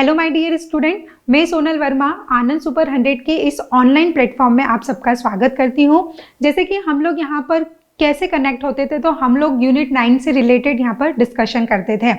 Hello my dear student, मैं सोनल वर्मा आनंद super 100 के इस ऑनलाइन प्लेटफॉर्म में आप सबका स्वागत करती हूँ। जैसे कि हम लोग यहाँ पर कैसे कनेक्ट होते थे, तो हम लोग यूनिट 9 से रिलेटेड यहाँ पर डिस्कशन करते थे।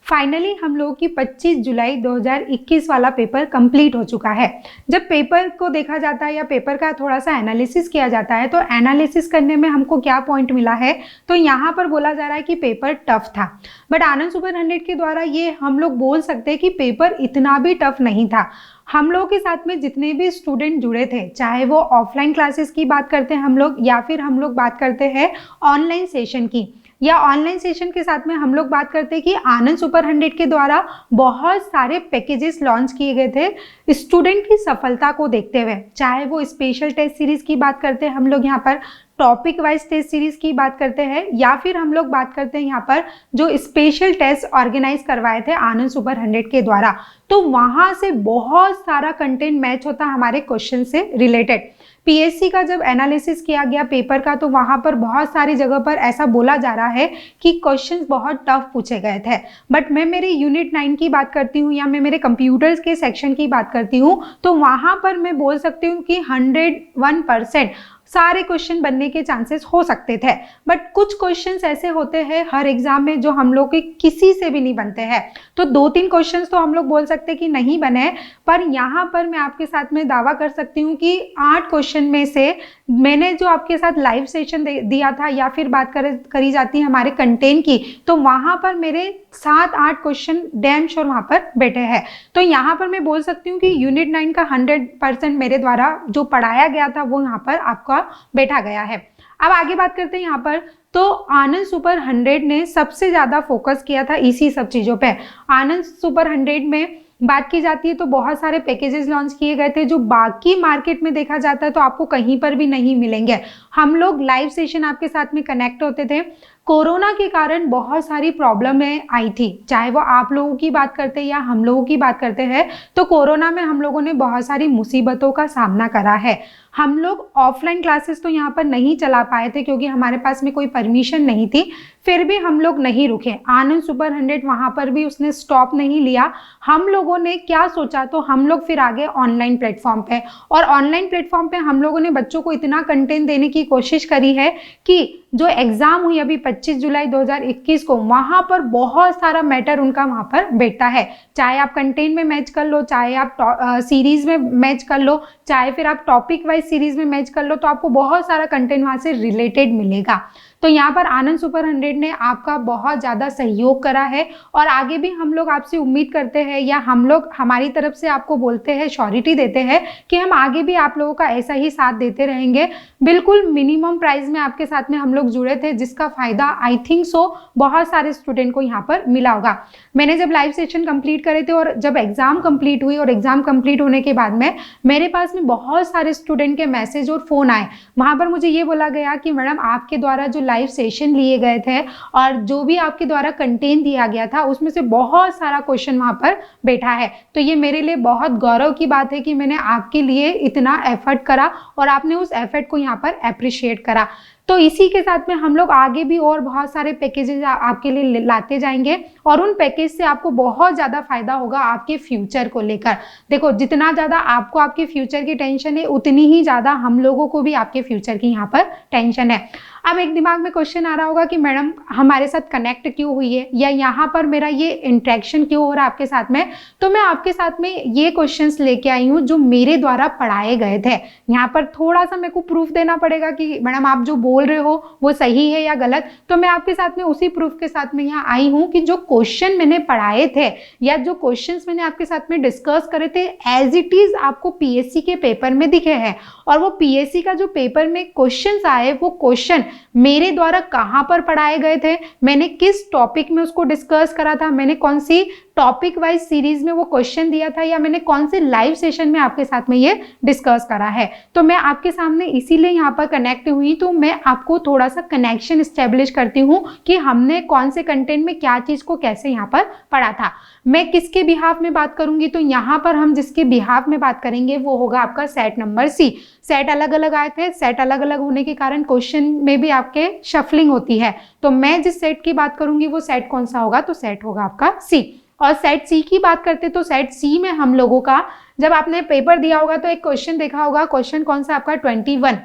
फाइनली हम लोगों की 25 जुलाई 2021 वाला पेपर कंप्लीट हो चुका है। जब पेपर को देखा जाता है या पेपर का थोड़ा सा एनालिसिस किया जाता है, तो एनालिसिस करने में हमको क्या पॉइंट मिला है, तो यहाँ पर बोला जा रहा है कि पेपर टफ था। बट आनंद सुपर 100 के द्वारा ये हम लोग बोल सकते हैं कि पेपर इतना भी टफ नहीं था। हम लोगों के साथ में जितने भी स्टूडेंट जुड़े थे, चाहे वो ऑफलाइन क्लासेस की बात करते हैं हम लोग, या फिर हम लोग बात करते हैं ऑनलाइन सेशन की, या ऑनलाइन सेशन के साथ में हम लोग बात करते हैं कि आनंद सुपर 100 के द्वारा बहुत सारे पैकेजेस लॉन्च किए गए थे स्टूडेंट की सफलता को देखते हुए। चाहे वो स्पेशल टेस्ट सीरीज की बात करते हैं हम लोग यहाँ पर, टॉपिक वाइज टेस्ट सीरीज की बात करते हैं, या फिर हम लोग बात करते हैं यहाँ पर जो स्पेशल टेस्ट ऑर्गेनाइज करवाए थे आनंद सुपर 100 के द्वारा, तो वहां से बहुत सारा कंटेंट मैच होता हमारे क्वेश्चन से रिलेटेड। पीएससी का जब एनालिसिस किया गया पेपर का, तो वहां पर बहुत सारी जगह पर ऐसा बोला जा रहा है कि क्वेश्चंस बहुत टफ पूछे गए थे। बट मैं मेरे यूनिट 9 की बात करती हूँ, या मैं मेरे कंप्यूटर्स के सेक्शन की बात करती हूँ, तो वहां पर मैं बोल सकती हूँ कि 101% सारे क्वेश्चन बनने के चांसेस हो सकते थे। बट कुछ क्वेश्चंस ऐसे होते हैं हर एग्जाम में जो हम लोग के किसी से भी नहीं बनते हैं। तो 2-3 क्वेश्चंस तो हम लोग बोल सकते हैं कि नहीं बने, पर यहाँ पर मैं आपके साथ में दावा कर सकती हूँ कि 8 क्वेश्चन में से मैंने जो आपके साथ लाइव सेशन दिया था, या फिर बात करी जाती है हमारे कंटेंट की, तो वहां पर मेरे 7-8 क्वेश्चन डैम श्योर वहां पर बैठे हैं। तो यहाँ पर मैं बोल सकती हूँ कि यूनिट 9 का 100% मेरे द्वारा जो पढ़ाया गया था वो यहाँ पर आपका बैठा गया है। अब आगे बात करते हैं यहाँ पर, तो आनंद सुपर 100 ने सबसे ज्यादा फोकस किया था इसी सब चीजों पे। आनंद सुपर 100 में बात की जाती है तो बहुत सारे पैकेजेस लॉन्च किए गए थे जो बाकी मार्केट में देखा जाता है तो आपको कहीं पर भी नहीं मिलेंगे। हम लोग लाइव सेशन आपके साथ में कनेक्ट होते थे। कोरोना के कारण बहुत सारी प्रॉब्लमें आई थी, चाहे वो आप लोगों की बात करते हैं या हम लोगों की बात करते हैं, तो कोरोना में हम लोगों ने बहुत सारी मुसीबतों का सामना करा है। हम लोग ऑफलाइन क्लासेस तो यहाँ पर नहीं चला पाए थे क्योंकि हमारे पास में कोई परमिशन नहीं थी, फिर भी हम लोग नहीं रुके। आनंद सुपर 100 वहाँ पर भी उसने स्टॉप नहीं लिया। हम लोगों ने क्या सोचा, तो हम लोग फिर आगे ऑनलाइन प्लेटफॉर्म पे, और ऑनलाइन प्लेटफॉर्म पे हम लोगों ने बच्चों को इतना कंटेंट देने की कोशिश करी है कि जो एग्जाम हुई अभी 25 जुलाई 2021 को, वहां पर बहुत सारा मैटर उनका वहां पर बैठता है। चाहे आप कंटेंट में मैच कर लो, चाहे आप सीरीज में मैच कर लो, चाहे फिर आप टॉपिक वाइज सीरीज में मैच कर लो, तो आपको बहुत सारा कंटेंट वहां से रिलेटेड मिलेगा। तो यहाँ पर आनंद सुपर 100 ने आपका बहुत ज़्यादा सहयोग करा है, और आगे भी हम लोग आपसे उम्मीद करते हैं, या हम लोग हमारी तरफ से आपको बोलते हैं, श्योरिटी देते हैं कि हम आगे भी आप लोगों का ऐसा ही साथ देते रहेंगे। बिल्कुल मिनिमम प्राइस में आपके साथ में हम लोग जुड़े थे, जिसका फायदा आई थिंक सो बहुत सारे स्टूडेंट को यहाँ पर मिला होगा। मैंने जब लाइव सेशन कंप्लीट करे थे और जब एग्जाम कंप्लीट हुई, और एग्जाम कंप्लीट होने के बाद में मेरे पास में बहुत सारे स्टूडेंट के मैसेज और फोन आए। वहां पर मुझे ये बोला गया कि मैडम आपके द्वारा जो लाइव सेशन लिए गए थे और जो भी आपके द्वारा कंटेंट दिया गया था, उसमें से बहुत सारा क्वेश्चन वहां पर बैठा है। तो ये मेरे लिए बहुत गौरव की बात है कि मैंने आपके लिए इतना एफर्ट करा और आपने उस एफर्ट को यहाँ पर अप्रिशिएट करा। तो इसी के साथ में हम लोग आगे भी और बहुत सारे पैकेजेस आपके लिए लाते जाएंगे, और उन पैकेज से आपको बहुत ज़्यादा फायदा होगा आपके फ्यूचर को लेकर। देखो, जितना ज़्यादा आपको आपके फ्यूचर की टेंशन है, उतनी ही ज़्यादा हम लोगों को भी आपके फ्यूचर की यहाँ पर टेंशन है। अब एक दिमाग में क्वेश्चन आ रहा होगा कि मैडम हमारे साथ कनेक्ट क्यों हुई है, या यहाँ पर मेरा ये इंटरेक्शन क्यों हो रहा है आपके साथ में। तो मैं आपके साथ में ये क्वेश्चंस लेके आई हूँ जो मेरे द्वारा पढ़ाए गए थे। यहाँ पर थोड़ा सा मेरे को प्रूफ देना पड़ेगा कि मैडम आप जो बोल रहे हो वो सही है या गलत। तो मैं आपके साथ में उसी प्रूफ के साथ में यहाँ आई हूँ कि जो क्वेश्चन मैंने पढ़ाए थे, या जो क्वेश्चंस मैंने आपके साथ में डिस्कस करे थे, एज इट इज आपको पीएससी के पेपर में दिखे हैं। और वो पीएससी का जो पेपर में क्वेश्चंस आए, वो क्वेश्चन मेरे द्वारा कहाँ पर पढ़ाए गए थे, मैंने किस टॉपिक में उसको डिस्कस करा था, मैंने कौन सी टॉपिक वाइज सीरीज में वो क्वेश्चन दिया था, या मैंने कौन से लाइव सेशन में आपके साथ में ये डिस्कस करा है। तो मैं आपके सामने इसीलिए यहाँ पर कनेक्ट हुई, तो मैं आपको थोड़ा सा कनेक्शन स्टेब्लिश करती हूँ कि हमने कौन से कंटेंट में क्या चीज को कैसे यहाँ पर पढ़ा था। मैं किसके बिहाफ में बात करूंगी, तो यहाँ पर हम जिसके बिहाफ में बात करेंगे वो होगा आपका सेट नंबर सी। सेट अलग अलग आए थे, सेट अलग अलग होने के कारण क्वेश्चन में भी आपके शफलिंग होती है। तो मैं जिस सेट की बात करूंगी वो सेट कौन सा होगा, तो सेट होगा आपका सी। और सेट सी की बात करते तो सेट सी में हम लोगों का, जब आपने पेपर दिया होगा तो एक क्वेश्चन देखा होगा, क्वेश्चन कौन सा आपका 21,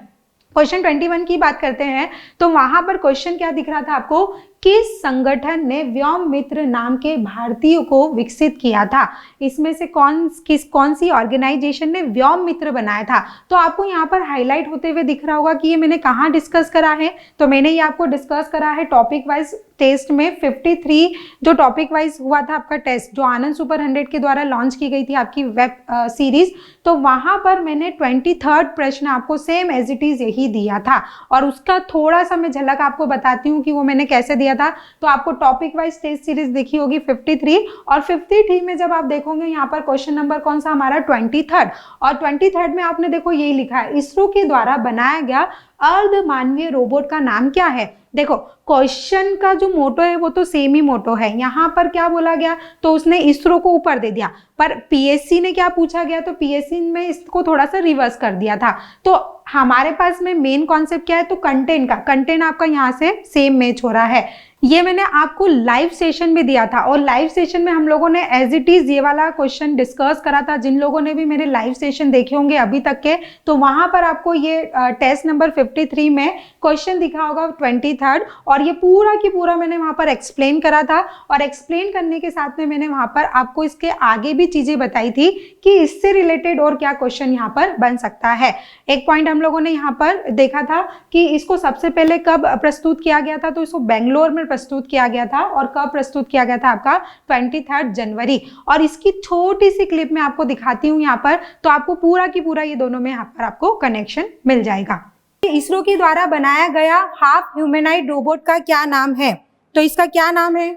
क्वेश्चन 21 की बात करते हैं तो वहां पर क्वेश्चन क्या दिख रहा था आपको, किस संगठन ने व्योम मित्र नाम के भारतीय को विकसित किया था, इसमें से कौन सी ऑर्गेनाइजेशन ने व्योम मित्र बनाया था। तो आपको यहाँ पर हाईलाइट होते हुए दिख रहा होगा कि ये मैंने कहाँ डिस्कस करा है, तो मैंने ये आपको डिस्कस करा है टॉपिक वाइज टेस्ट में 53 जो टॉपिक वाइज हुआ था आपका टेस्ट, जो आनंद सुपर 100 के द्वारा लॉन्च की गई थी आपकी वेब सीरीज, तो वहां पर मैंने 23rd प्रश्न आपको सेम एज इट इज यही दिया था। और उसका थोड़ा सा मैं झलक आपको बताती हूँ कि वो मैंने कैसे दिया था। तो आपको टॉपिक वाइज टेस्ट सीरीज देखी होगी 53, और 53 में जब आप देखोगे यहाँ पर क्वेश्चन नंबर कौन सा हमारा 23rd, और 23rd में आपने देखो यही लिखा है, इसरो के द्वारा बनाया गया अर्ध मानवीय रोबोट का नाम क्या है। देखो क्वेश्चन का जो मोटो है वो तो सेम ही मोटो है, यहाँ पर क्या बोला गया, तो उसने इसरो को ऊपर दे दिया, पर पीएससी ने क्या पूछा गया, तो पीएससी में इसको थोड़ा सा रिवर्स कर दिया था। तो हमारे पास में मेन कॉन्सेप्ट क्या है, तो कंटेंट का, कंटेंट आपका यहाँ से सेम मैच हो रहा है। ये मैंने आपको लाइव सेशन भी दिया था, और लाइव सेशन में हम लोगों ने एज इट इज ये वाला क्वेश्चन डिस्कस करा था। जिन लोगों ने भी मेरे लाइव सेशन देखे होंगे अभी तक के, तो वहां पर आपको ये टेस्ट नंबर 53 में क्वेश्चन दिखा होगा 23rd, और ये पूरा की पूरा मैंने वहां पर एक्सप्लेन करा था। और एक्सप्लेन करने के साथ में मैंने वहां पर आपको इसके आगे भी चीजें बताई थी कि इससे रिलेटेड और क्या क्वेश्चन यहाँ पर बन सकता है। एक पॉइंट हम लोगों ने यहाँ पर देखा था कि इसको सबसे पहले कब प्रस्तुत किया गया था, तो इसको बेंगलोर में प्रस्तुत किया गया था, और कब प्रस्तुत किया गया था आपका 23 जनवरी। और इसकी छोटी सी क्लिप में आपको दिखाती हूँ यहाँ पर, तो आपको पूरा की पूरा ये दोनों में यहाँ पर आपको कनेक्शन मिल जाएगा। इसरो के द्वारा बनाया गया हाफ ह्यूमैनॉइड रोबोट का क्या नाम है, तो इसका क्या नाम है,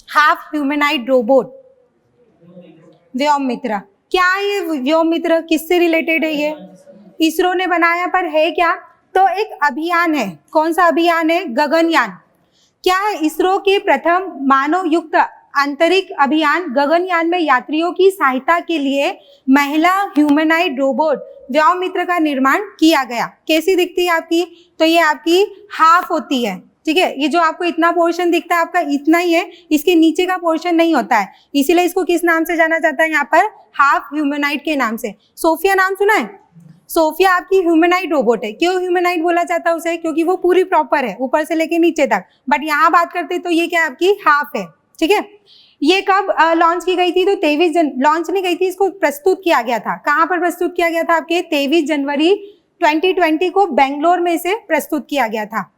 हाफ ह्यूमैनॉइड रोबोट व्योम मित्र। क्या ये व्योम मित्र किससे रिलेटेड है, ये इसरो ने बनाया, पर है क्या, तो एक अभियान है। कौन सा अभियान है, गगनयान। क्या है, इसरो के प्रथम मानव युक्त आंतरिक अभियान गगनयान में यात्रियों की सहायता के लिए महिला ह्यूमैनॉइड रोबोट व्योम मित्र का निर्माण किया गया। कैसी दिखती है आपकी, तो ये आपकी हाफ होती है, ठीक है। ये जो आपको इतना पोर्शन दिखता है आपका इतना ही है, इसके नीचे का पोर्शन नहीं होता है, इसीलिए इसको किस नाम से जाना जाता है यहाँ पर, हाफ ह्यूमैनॉइड के नाम से। सोफिया नाम सुना है, सोफिया आपकी ह्यूमैनॉइड रोबोट है। क्यों ह्यूमैनॉइड बोला जाता है उसे, क्योंकि वो पूरी प्रॉपर है ऊपर से लेके नीचे तक, बट यहाँ बात करते तो ये क्या आपकी हाफ है, ठीक है। ये कब लॉन्च की गई थी, तो 23 लॉन्च नहीं गई थी, इसको प्रस्तुत किया गया था। कहाँ पर प्रस्तुत किया गया था, आपके 23 जनवरी 2020 को बेंगलोर में इसे प्रस्तुत किया गया था।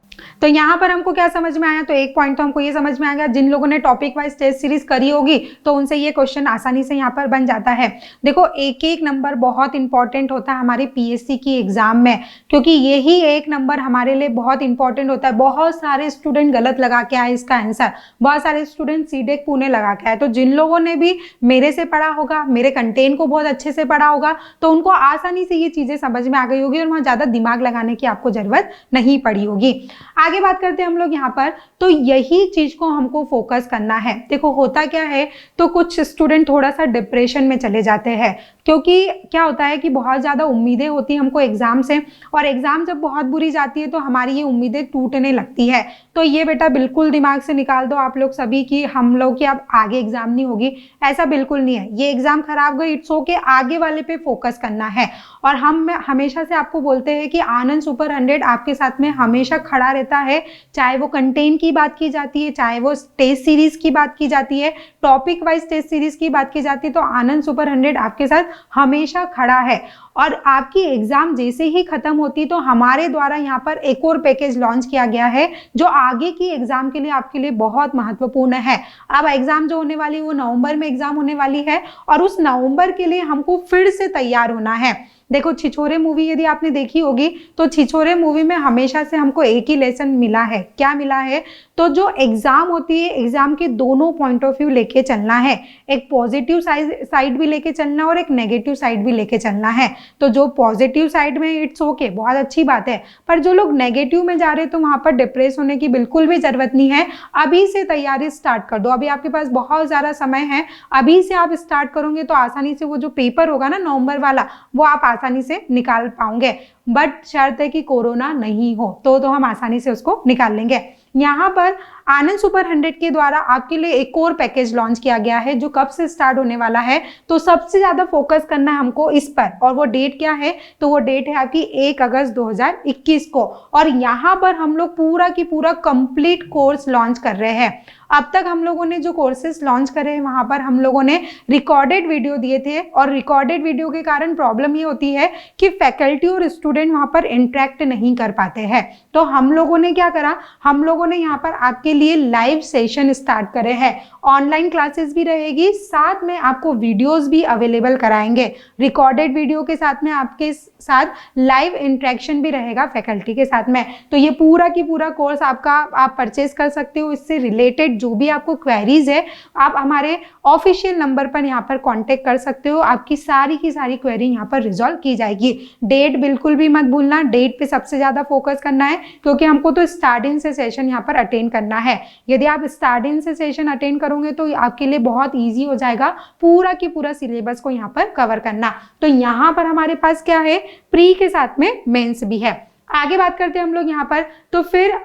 तो यहाँ पर हमको क्या समझ में आया, तो एक पॉइंट तो हमको ये समझ में आ गया, जिन लोगों ने टॉपिक वाइज टेस्ट सीरीज करी होगी तो उनसे ये क्वेश्चन आसानी से यहाँ पर बन जाता है। देखो एक एक नंबर बहुत इंपॉर्टेंट होता है हमारी पीएससी की एग्जाम में, क्योंकि यही एक नंबर हमारे लिए बहुत इंपॉर्टेंट होता है। बहुत सारे स्टूडेंट गलत लगा के आए इसका आंसर, बहुत सारे स्टूडेंट सीडेक पुणे लगा के आए। तो जिन लोगों ने भी मेरे से पढ़ा होगा, मेरे कंटेंट को बहुत अच्छे से पढ़ा होगा, तो उनको आसानी से ये चीजें समझ में आ गई होगी और वहाँ ज्यादा दिमाग लगाने की आपको जरूरत नहीं पड़ी होगी। आगे बात करते हैं हम लोग यहाँ पर, तो यही चीज को हमको फोकस करना है। देखो होता क्या है, तो कुछ स्टूडेंट थोड़ा सा डिप्रेशन में चले जाते हैं, क्योंकि क्या होता है कि बहुत ज़्यादा उम्मीदें होती हैं हमको एग्ज़ाम से, और एग्ज़ाम जब बहुत बुरी जाती है तो हमारी ये उम्मीदें टूटने लगती है। तो ये बेटा बिल्कुल दिमाग से निकाल दो आप लोग सभी की, हम लोग की अब आगे एग्ज़ाम नहीं होगी, ऐसा बिल्कुल नहीं है। ये एग्ज़ाम खराब गई, इट्स ओके, आगे वाले पे फोकस करना है। और हम हमेशा से आपको बोलते हैं कि आनंद सुपर 100 आपके साथ में हमेशा खड़ा रहता है, चाहे वो कंटेंट की बात की जाती है, चाहे वो टेस्ट सीरीज की बात की जाती है, टॉपिक वाइज टेस्ट सीरीज की बात की जाती है, तो आनंद सुपर 100 आपके साथ हमेशा खड़ा है। और आपकी एग्जाम जैसे ही खत्म होती तो हमारे द्वारा यहाँ पर एक और पैकेज लॉन्च किया गया है जो आगे की एग्जाम के लिए आपके लिए बहुत महत्वपूर्ण है। अब एग्जाम जो होने वाली है वो नवंबर में एग्जाम होने वाली है, और उस नवंबर के लिए हमको फिर से तैयार होना है। देखो छिछोरे मूवी यदि आपने देखी होगी तो छिछोरे मूवी में हमेशा से हमको एक ही लेसन मिला है। क्या मिला है, तो जो एग्जाम होती है एग्जाम के दोनों पॉइंट ऑफ व्यू लेके चलना है, एक पॉजिटिव साइड भी लेके चलना और एक नेगेटिव साइड भी लेके चलना है। तो जो पॉजिटिव साइड में इट्स ओके, बहुत अच्छी बात है, पर जो लोग नेगेटिव में जा रहे हैं तो वहां पर डिप्रेस होने की बिल्कुल भी जरूरत नहीं है। अभी से तैयारी स्टार्ट कर दो, अभी आपके पास बहुत ज्यादा समय है, अभी से आप स्टार्ट करोगे तो आसानी से वो जो पेपर होगा ना नवंबर वाला वो आप आसानी से निकाल पाओगे। बट शर्त है कि कोरोना नहीं हो, तो हम आसानी से उसको निकाल लेंगे। यहाँ पर आनंद सुपर 100 के द्वारा आपके लिए एक और पैकेज लॉन्च किया गया है जो कब से स्टार्ट होने वाला है, तो सबसे ज्यादा फोकस करना है हमको इस पर, और वो डेट क्या है, तो वो डेट है आपकी 1 अगस्त 2021 को। और यहाँ पर हम लोग पूरा की पूरा कंप्लीट कोर्स लॉन्च कर रहे हैं। अब तक हम लोगों ने जो कोर्सेज लॉन्च करे हैं वहां पर हम लोगों ने रिकॉर्डेड वीडियो दिए थे, और रिकॉर्डेड वीडियो के कारण प्रॉब्लम ये होती है कि फैकल्टी और स्टूडेंट वहां पर इंटरेक्ट नहीं कर पाते हैं। तो हम लोगों ने क्या करा, हम लोगों ने यहाँ पर आपके लिए लाइव सेशन स्टार्ट करे हैं। ऑनलाइन क्लासेस भी रहेगी, साथ में आपको वीडियोस भी अवेलेबल कराएंगे। रिकॉर्डेड वीडियो के साथ में आपके साथ लाइव इंटरेक्शन भी रहेगा फैकल्टी के साथ में। तो ये पूरा की पूरा कोर्स आपका आप परचेज कर सकते हो। इससे रिलेटेड जो भी आपको क्वेरीज है आप हमारे ऑफिशियल नंबर पर यहाँ पर कांटेक्ट कर सकते हो। आपकी सारी की सारी क्वेरी यहाँ पर रिजॉल्व की जाएगी। डेट बिल्कुल भी मत भूलना, डेट पे सबसे ज्यादा फोकस करना है, क्योंकि हमको तो स्टार्टिंग से सेशन यहाँ पर अटेंड करना है। यदि आप स्टार्टिंग से सेशन अटेंड करोगे तो आपके लिए बहुत ईजी हो जाएगा पूरा की पूरा सिलेबस को यहाँ पर कवर करना। तो यहाँ पर हमारे पास क्या है, प्री के साथ में मेंस भी है। आगे बात करते हैं हम लोग यहाँ पर, तो फिर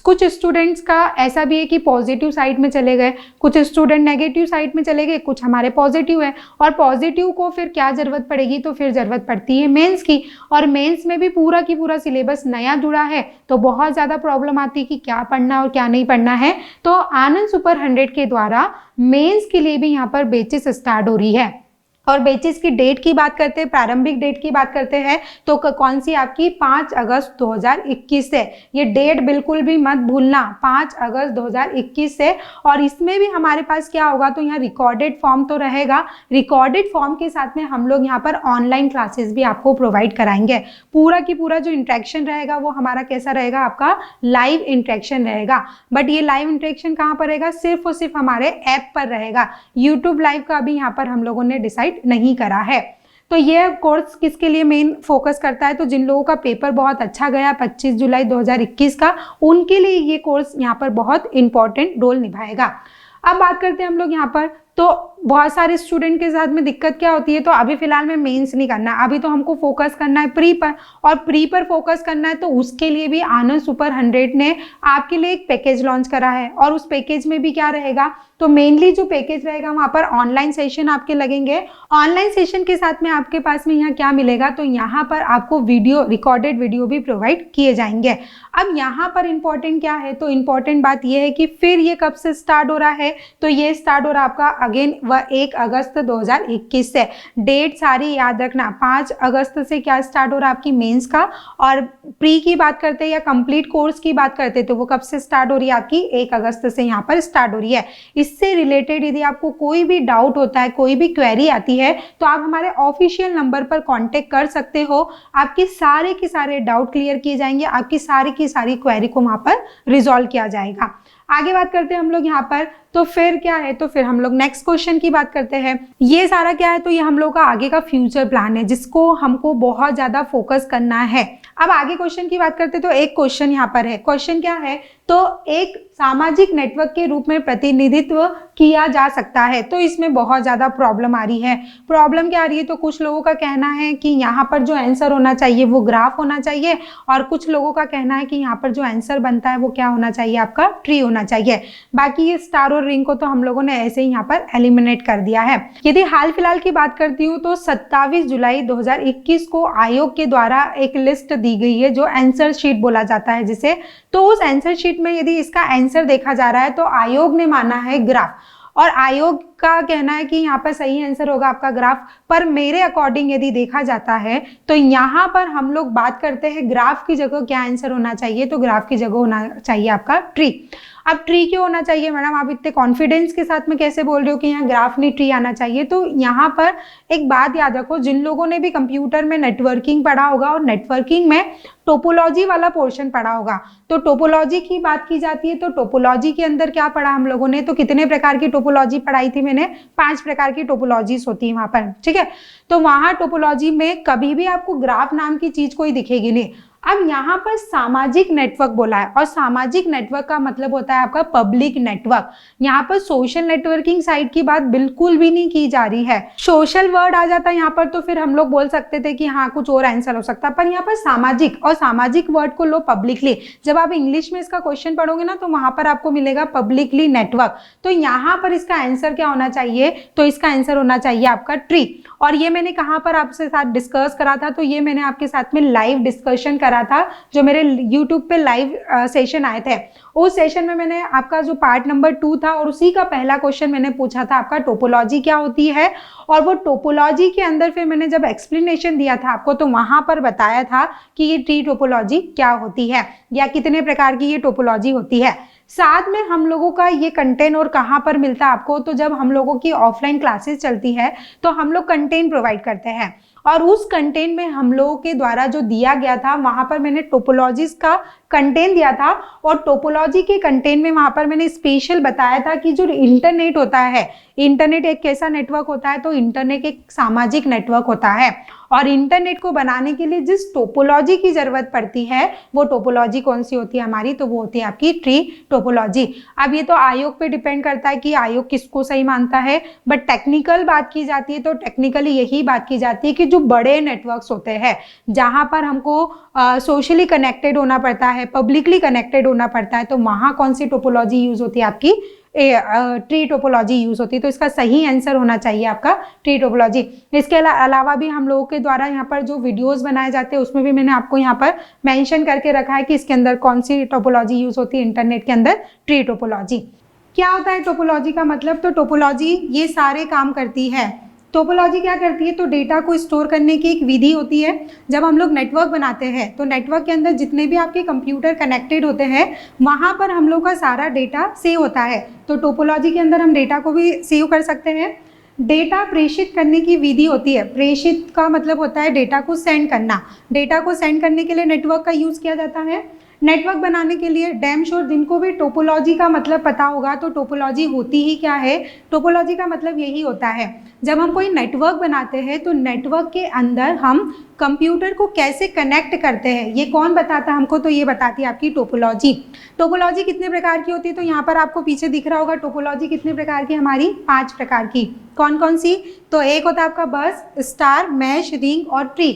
कुछ स्टूडेंट्स का ऐसा भी है कि पॉजिटिव साइड में चले गए, कुछ स्टूडेंट नेगेटिव साइड में चले गए, कुछ हमारे पॉजिटिव है। और पॉजिटिव को फिर क्या जरूरत पड़ेगी, तो फिर जरूरत पड़ती है मेंस की। और मेंस में भी पूरा की पूरा सिलेबस नया जुड़ा है, तो बहुत ज़्यादा प्रॉब्लम आती है कि क्या पढ़ना है और क्या नहीं पढ़ना है। तो आनंद सुपर 100 के द्वारा मेंस के लिए भी यहाँ पर बैचेस स्टार्ट हो रही है। और बैचेस की डेट की बात करते हैं, प्रारंभिक डेट की बात करते हैं, तो कौन सी आपकी 5 अगस्त 2021 से। ये डेट बिल्कुल भी मत भूलना, 5 अगस्त 2021 से। और इसमें भी हमारे पास क्या होगा, तो यहाँ रिकॉर्डेड फॉर्म तो रहेगा, रिकॉर्डेड फॉर्म के साथ में हम लोग यहाँ पर ऑनलाइन क्लासेस भी आपको प्रोवाइड कराएंगे। पूरा की पूरा जो इंटरेक्शन रहेगा वो हमारा कैसा रहेगा, आपका लाइव इंटरेक्शन रहेगा। बट ये लाइव इंटरेक्शन कहाँ पर रहेगा, सिर्फ और सिर्फ हमारे ऐप पर रहेगा। यूट्यूब लाइव का भी यहाँ पर हम लोगों ने डिसाइड नहीं करा है। तो ये कोर्स किसके लिए मेन फोकस करता है, तो जिन लोगों का पेपर बहुत अच्छा गया 25 जुलाई 2021 का, उनके लिए ये कोर्स यहाँ पर बहुत इंपॉर्टेंट रोल निभाएगा। अब बात करते हैं हम लोग यहाँ पर, तो बहुत सारे स्टूडेंट के साथ में दिक्कत क्या होती है, तो अभी फिलहाल में मेंस नहीं करना, अभी तो हमको फोकस करना है प्री पर, और प्री पर फोकस करना है तो उसके लिए भी आनंद सुपर 100 ने आपके लिए एक पैकेज लॉन्च करा है। और उस पैकेज में भी क्या रहेगा, तो मेनली जो पैकेज रहेगा वहाँ पर ऑनलाइन सेशन आपके लगेंगे। ऑनलाइन सेशन के साथ में आपके पास में यहाँ क्या मिलेगा, तो यहाँ पर आपको वीडियो, रिकॉर्डेड वीडियो भी प्रोवाइड किए जाएंगे। अब यहाँ पर इंपॉर्टेंट क्या है, तो इंपॉर्टेंट बात यह है कि फिर ये कब से स्टार्ट हो रहा है, तो ये स्टार्ट हो रहा है आपका अगेन 1 अगस्त 2021 से। डेट सारी याद रखना, 5 अगस्त से क्या स्टार्ट हो रहा है आपकी मेंस का। और प्री की बात करते हैं या कंप्लीट कोर्स की बात करते हैं तो वो कब से स्टार्ट हो रही है आपकी, 1 अगस्त से यहाँ पर स्टार्ट हो रही है। इससे रिलेटेड यदि आपको कोई भी डाउट होता है, कोई भी क्वेरी आती है, तो आप हमारे ऑफिशियल नंबर पर कांटेक्ट कर सकते हो। आपके सारे के सारे डाउट क्लियर किए जाएंगे, आपकी सारी की सारी क्वेरी को वहां पर रिजॉल्व किया जाएगा। आगे बात करते हैं हम लोग यहाँ पर, तो फिर क्या है, तो फिर हम लोग नेक्स्ट क्वेश्चन की बात करते हैं। ये सारा क्या है, तो ये हम लोग का आगे का फ्यूचर प्लान है जिसको हमको बहुत ज्यादा फोकस करना है। अब आगे क्वेश्चन की बात करते हैं, तो एक क्वेश्चन यहाँ पर है। क्वेश्चन क्या है, तो एक सामाजिक नेटवर्क के रूप में प्रतिनिधित्व किया जा सकता है, तो इसमें बहुत ज्यादा प्रॉब्लम आ रही है। प्रॉब्लम क्या आ रही है, तो कुछ लोगों का कहना है कि यहाँ पर जो आंसर होना चाहिए वो ग्राफ होना चाहिए, और कुछ लोगों का कहना है कि यहाँ पर जो आंसर बनता है वो क्या होना चाहिए, आपका ट्री होना चाहिए। बाकी ये स्टार और रिंग को तो हम लोगों ने ऐसे ही यहाँ पर एलिमिनेट कर दिया है। यदि हाल फिलहाल की बात करती हूँ, तो 27 जुलाई 2021 को आयोग के द्वारा एक लिस्ट दी गई है जो आंसर शीट बोला जाता है जिसे। तो उस आंसर शीट में यदि इसका आंसर देखा जा रहा है तो आयोग ने माना है ग्राफ, और आयोग का कहना है कि यहाँ पर सही आंसर होगा आपका ग्राफ। पर मेरे अकॉर्डिंग यदि देखा जाता है तो यहाँ पर हम लोग बात करते हैं ग्राफ की जगह क्या आंसर होना चाहिए, तो ग्राफ की जगह होना चाहिए आपका ट्री। अब ट्री क्यों होना चाहिए मैडम, आप इतने कॉन्फिडेंस के साथ में कैसे बोल रहे हो कि यहाँ ग्राफ नहीं ट्री आना चाहिए। तो यहाँ पर एक बात याद रखो, जिन लोगों ने भी कंप्यूटर में नेटवर्किंग पढ़ा होगा और नेटवर्किंग में टोपोलॉजी वाला पोर्शन पढ़ा होगा, तो टोपोलॉजी की बात की जाती है, तो टोपोलॉजी के अंदर क्या पढ़ा हम लोगों ने, तो कितने प्रकार की टोपोलॉजी पढ़ाई थी मैंने, 5 प्रकार की टोपोलॉजीज होती है वहां पर, ठीक है। तो वहां टोपोलॉजी में कभी भी आपको ग्राफ नाम की चीज कोई दिखेगी नहीं। अब यहाँ पर सामाजिक नेटवर्क बोला है और सामाजिक नेटवर्क का मतलब होता है आपका पब्लिक नेटवर्क। यहाँ पर सोशल नेटवर्किंग साइट की बात बिल्कुल भी नहीं की जा रही है। सोशल वर्ड आ जाता है यहाँ पर तो फिर हम लोग बोल सकते थे कि हाँ कुछ और आंसर हो सकता है, पर यहाँ पर सामाजिक और सामाजिक वर्ड को लो पब्लिकली। जब आप इंग्लिश में इसका क्वेश्चन पढ़ोगे ना तो वहां पर आपको मिलेगा पब्लिकली नेटवर्क। तो यहाँ पर इसका आंसर क्या होना चाहिए, तो इसका आंसर होना चाहिए आपका ट्री। और ये मैंने कहाँ पर आपसे साथ डिस्कस करा था, तो ये मैंने आपके साथ में लाइव डिस्कशन करा था जो मेरे यूट्यूब पे लाइव सेशन आए थे। उस सेशन में मैंने आपका जो पार्ट नंबर 2 था और उसी का पहला क्वेश्चन मैंने पूछा था आपका टोपोलॉजी क्या होती है, और वो टोपोलॉजी के अंदर फिर मैंने जब एक्सप्लेनेशन दिया था आपको तो वहां पर बताया था कि ये ट्री टोपोलॉजी क्या होती है या कितने प्रकार की ये टोपोलॉजी होती है। साथ में हम लोगों का ये कंटेंट और कहाँ पर मिलता है आपको, तो जब हम लोगों की ऑफलाइन क्लासेस चलती है तो हम लोग कंटेंट प्रोवाइड करते हैं और उस कंटेंट में हम लोगों के द्वारा जो दिया गया था वहां पर मैंने टोपोलॉजीज का कंटेंट दिया था। और टोपोलॉजी के कंटेंट में वहां पर मैंने स्पेशल बताया था कि जो इंटरनेट होता है, इंटरनेट एक कैसा नेटवर्क होता है, तो इंटरनेट एक सामाजिक नेटवर्क होता है और इंटरनेट को बनाने के लिए जिस टोपोलॉजी की जरूरत पड़ती है वो टोपोलॉजी कौन सी होती है हमारी, तो वो होती है आपकी ट्री टोपोलॉजी। अब ये तो आयोग पे डिपेंड करता है कि आयोग किसको सही मानता है, बट टेक्निकल बात की जाती है तो टेक्निकली यही बात की जाती है कि जो बड़े नेटवर्क्स होते हैं जहां पर हमको सोशली कनेक्टेड होना पड़ता है, पब्लिकली कनेक्टेड होना पड़ता है, तो वहां कौन सी टोपोलॉजी यूज होती है आपकी, ट्री टोपोलॉजी यूज होती है। तो इसका सही आंसर होना चाहिए आपका ट्री टोपोलॉजी। इसके अलावा भी हम लोगों के द्वारा यहाँ पर जो वीडियोस बनाए जाते हैं उसमें भी मैंने आपको यहाँ पर मेंशन करके रखा है कि इसके अंदर कौन सी टोपोलॉजी यूज होती है इंटरनेट के अंदर, ट्री टोपोलॉजी। क्या होता है टोपोलॉजी का मतलब, तो टोपोलॉजी ये सारे काम करती है। टोपोलॉजी क्या करती है, तो डेटा को स्टोर करने की एक विधि होती है। जब हम लोग नेटवर्क बनाते हैं तो नेटवर्क के अंदर जितने भी आपके कंप्यूटर कनेक्टेड होते हैं वहाँ पर हम लोग का सारा डेटा सेव होता है। तो टोपोलॉजी के अंदर हम डेटा को भी सेव कर सकते हैं। डेटा प्रेषित करने की विधि होती है। प्रेषित का मतलब होता है डेटा को सेंड करना। डेटा को सेंड करने के लिए नेटवर्क का यूज़ किया जाता है। नेटवर्क बनाने के लिए डैम श्योर जिनको भी टोपोलॉजी का मतलब पता होगा, तो टोपोलॉजी होती ही क्या है, टोपोलॉजी का मतलब यही होता है जब हम कोई नेटवर्क बनाते हैं तो नेटवर्क के अंदर हम कंप्यूटर को कैसे कनेक्ट करते हैं, ये कौन बताता है हमको, तो ये बताती है आपकी टोपोलॉजी। टोपोलॉजी कितने प्रकार की होती है, तो यहाँ पर आपको पीछे दिख रहा होगा टोपोलॉजी कितने प्रकार की, हमारी 5 प्रकार की। कौन कौन सी, तो एक होता है आपका बस, स्टार, मैश, रिंग और ट्री।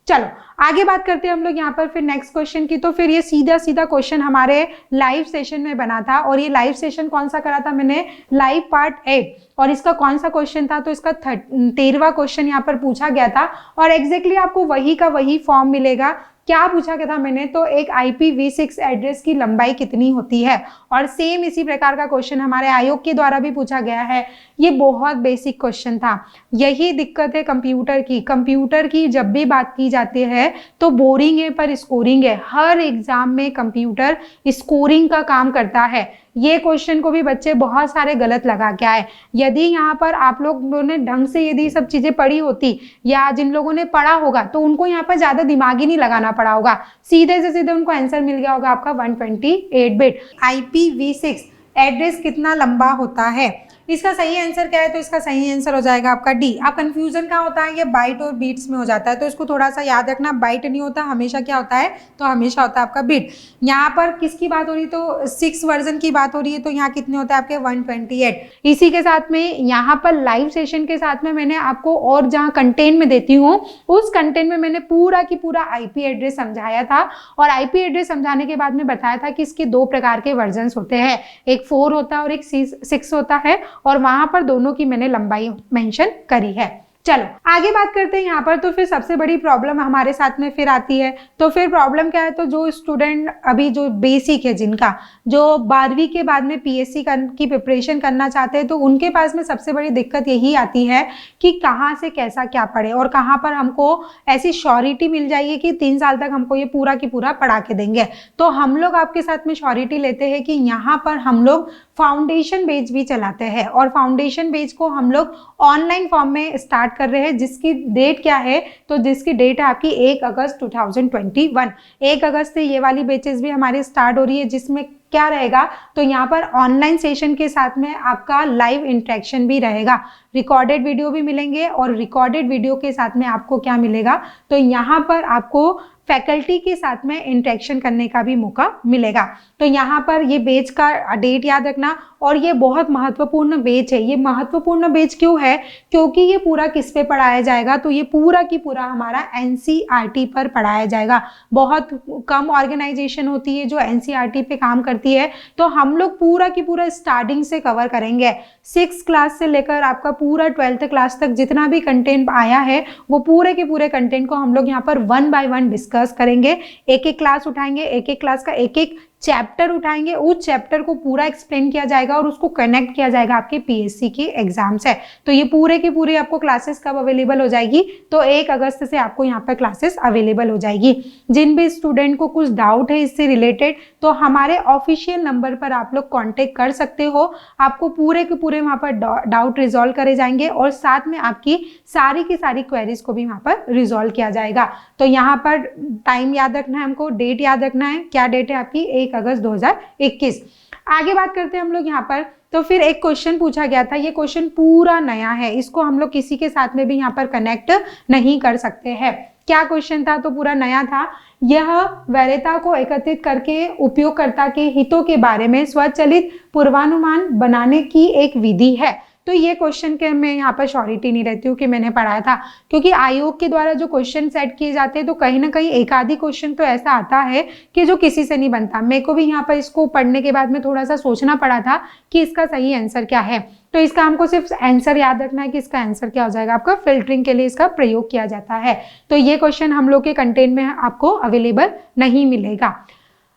चलो आगे बात करते हैं हम लोग यहाँ पर फिर नेक्स्ट क्वेश्चन की। तो फिर ये सीधा सीधा क्वेश्चन हमारे लाइव सेशन में बना था और ये लाइव सेशन कौन सा करा था मैंने, लाइव पार्ट 8। और इसका कौन सा क्वेश्चन था, तो इसका 13वां क्वेश्चन यहाँ पर पूछा गया था और एग्जैक्टली आपको वही का वही फॉर्म मिलेगा। क्या पूछा गया था मैंने, तो एक IPv6 एड्रेस की लंबाई कितनी होती है, और सेम इसी प्रकार का क्वेश्चन हमारे आयोग के द्वारा भी पूछा गया है। ये बहुत बेसिक क्वेश्चन था। यही दिक्कत है कंप्यूटर की जब भी बात की जाती है तो बोरिंग है पर स्कोरिंग है। हर एग्जाम में कंप्यूटर स्कोरिंग का काम करता है। ये क्वेश्चन को भी बच्चे बहुत सारे गलत लगा के आए। यदि यहाँ पर आप लोगों ने ढंग से यदि सब चीजें पढ़ी होती या जिन लोगों ने पढ़ा होगा तो उनको यहाँ पर ज्यादा दिमाग ही नहीं लगाना पड़ा होगा, सीधे से सीधे उनको आंसर मिल गया होगा आपका 128 बिट। IPv6 एड्रेस कितना लंबा होता है, इसका सही आंसर क्या है, तो इसका सही आंसर हो जाएगा आपका डी। अब कंफ्यूजन कहाँ होता है, ये बाइट और बीट्स में हो जाता है, तो इसको थोड़ा सा याद रखना। बाइट नहीं होता, हमेशा क्या होता है, तो हमेशा होता है आपका बीट। यहाँ पर किसकी बात हो रही है, तो 6 वर्जन की बात हो रही है, तो यहाँ कितने होते हैं आपके 128। इसी के साथ में यहाँ पर लाइव सेशन के साथ में मैंने आपको और जहाँ कंटेंट में देती हूँ उस कंटेंट में मैंने पूरा की पूरा IP एड्रेस समझाया था और IP एड्रेस समझाने के बाद में बताया था कि इसके 2 प्रकार के वर्जन होते हैं, एक 4 होता है और एक 6 होता है, और वहां पर दोनों की मैंने लंबाई मेंशन करी है। चलो आगे बात करते हैं यहाँ पर। तो फिर सबसे बड़ी प्रॉब्लम हमारे साथ में फिर आती है, तो फिर प्रॉब्लम क्या है, तो जो स्टूडेंट अभी जो बेसिक है, जिनका जो 12वीं के बाद में PSC की प्रिपरेशन करना चाहते हैं, तो उनके पास में सबसे बड़ी दिक्कत यही आती है कि कहाँ से कैसा क्या पढ़े और कहाँ पर हमको ऐसी श्योरिटी मिल जाएगी कि 3 साल तक हमको ये पूरा की पूरा पढ़ा के देंगे। तो हम लोग आपके साथ में श्योरिटी लेते हैं कि यहाँ पर हम लोग फाउंडेशन बैच भी चलाते हैं और फाउंडेशन बैच को हम लोग ऑनलाइन फॉर्म में स्टार्ट कर रहे हैं, जिसकी डेट क्या है, तो जिसकी डेट है आपकी 1 अगस्त 2021। 1 अगस्त से ये वाली बैचेस भी हमारी स्टार्ट हो रही है, जिसमें क्या रहेगा, तो यहाँ पर ऑनलाइन सेशन के साथ में आपका लाइव इंटरेक्शन भी रहेगा। रिकॉर्डेड वीडियो भी मिलेंगे और रिकॉर्डेड वीडियो के साथ में आपको क्या मिलेगा, तो यहाँ पर आपको फैकल्टी के साथ में इंटरेक्शन करने का भी मौका मिलेगा। तो यहाँ पर ये बैच का डेट याद रखना, और ये बहुत महत्वपूर्ण बैच है। ये महत्वपूर्ण बैच क्यों है, क्योंकि ये पूरा किस पे पढ़ाया जाएगा, तो ये पूरा की पूरा हमारा एनसीईआरटी पर पढ़ाया जाएगा। बहुत कम ऑर्गेनाइजेशन होती है जो एनसीईआरटी पे काम करती है, तो हम लोग पूरा की पूरा स्टार्टिंग से कवर करेंगे। 6th क्लास से लेकर आपका पूरा 12th क्लास तक जितना भी कंटेंट आया है वो पूरे के पूरे कंटेंट को हम लोग यहाँ पर 1 बाय 1 डिस्कस करेंगे। एक एक क्लास उठाएंगे, एक एक क्लास का एक एक चैप्टर उठाएंगे, उस चैप्टर को पूरा एक्सप्लेन किया जाएगा और उसको कनेक्ट किया जाएगा आपके पीएससी की एग्जाम से। तो ये पूरे की पूरी आपको क्लासेस कब अवेलेबल हो जाएगी, तो 1 अगस्त से आपको यहाँ पर क्लासेस अवेलेबल हो जाएगी। जिन भी स्टूडेंट को कुछ डाउट है इससे रिलेटेड, तो हमारे ऑफिशियल नंबर पर आप लोग कॉन्टेक्ट कर सकते हो। आपको पूरे के पूरे वहाँ पर डाउट रिजॉल्व करे जाएंगे और साथ में आपकी सारी की सारी क्वेरीज को भी वहाँ पर रिजॉल्व किया जाएगा। तो यहाँ पर टाइम याद रखना है, हमको डेट याद रखना है। क्या डेट है आपकी, 1 अगस्त 2021। आगे बात करते हैं हम लोग यहाँ पर। तो फिर एक क्वेश्चन पूछा गया था, ये क्वेश्चन पूरा नया है, इसको हम लोग किसी के साथ में भी यहाँ पर कनेक्ट नहीं कर सकते हैं। क्या क्वेश्चन था, तो पूरा नया था। यह वैधता को एकत्रित करके उपयोगकर्ता के हितों के बारे में स्वचालित पूर्वानुमान बनाने की एक विधि है। तो ये क्वेश्चन के मैं यहाँ पर श्योरिटी नहीं रहती हूँ कि मैंने पढ़ाया था, क्योंकि आयोग के द्वारा जो क्वेश्चन सेट किए जाते हैं तो कहीं ना कहीं एक आधी क्वेश्चन तो ऐसा आता है कि जो किसी से नहीं बनता। मेरे को भी यहाँ पर इसको पढ़ने के बाद में थोड़ा सा सोचना पड़ा था कि इसका सही आंसर क्या है। तो इसका हमको सिर्फ आंसर याद रखना है कि इसका आंसर क्या हो जाएगा, आपका फिल्टरिंग के लिए इसका प्रयोग किया जाता है। तो ये क्वेश्चन हम लोग के कंटेंट में आपको अवेलेबल नहीं मिलेगा।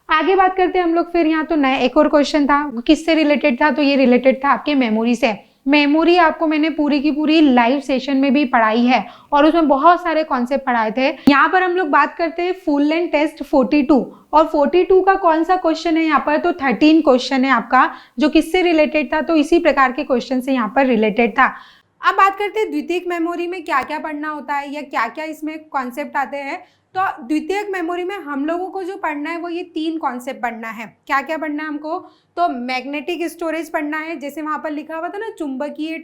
आगे बात करते हैं हम लोग। फिर यहाँ तो नया एक और क्वेश्चन था, किससे रिलेटेड था, तो ये रिलेटेड था आपके मेमोरी से। मेमोरी आपको मैंने पूरी की पूरी लाइव सेशन में भी पढ़ाई है और उसमें बहुत सारे कॉन्सेप्ट पढ़ाए थे। यहाँ पर हम लोग बात करते हैं फुल लेंथ टेस्ट 42, और 42 का कौन सा क्वेश्चन है यहाँ पर, तो 13 क्वेश्चन है आपका, जो किससे रिलेटेड था, तो इसी प्रकार के क्वेश्चन से यहाँ पर रिलेटेड था। अब बात करते हैं द्वितीयक मेमोरी में क्या क्या पढ़ना होता है या क्या क्या इसमें कॉन्सेप्ट आते हैं। तो द्वितीयक मेमोरी में हम लोगों को जो पढ़ना है वो ये 3 कॉन्सेप्ट पढ़ना है। क्या क्या पढ़ना है हमको, तो मैग्नेटिक स्टोरेज पढ़ना है, जैसे वहाँ पर लिखा हुआ था ना चुंबकीय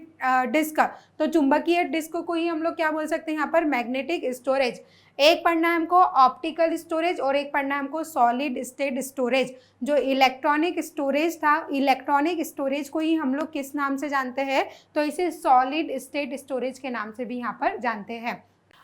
डिस्क, तो चुंबकीय डिस्क को ही हम लोग क्या बोल सकते हैं यहाँ पर, मैग्नेटिक स्टोरेज। एक पढ़ना है हमको ऑप्टिकल स्टोरेज और एक पढ़ना है हमको सॉलिड स्टेट स्टोरेज। जो इलेक्ट्रॉनिक स्टोरेज था, इलेक्ट्रॉनिक स्टोरेज को ही हम लोग किस नाम से जानते हैं, तो इसे सॉलिड स्टेट स्टोरेज के नाम से भी यहाँ पर जानते हैं।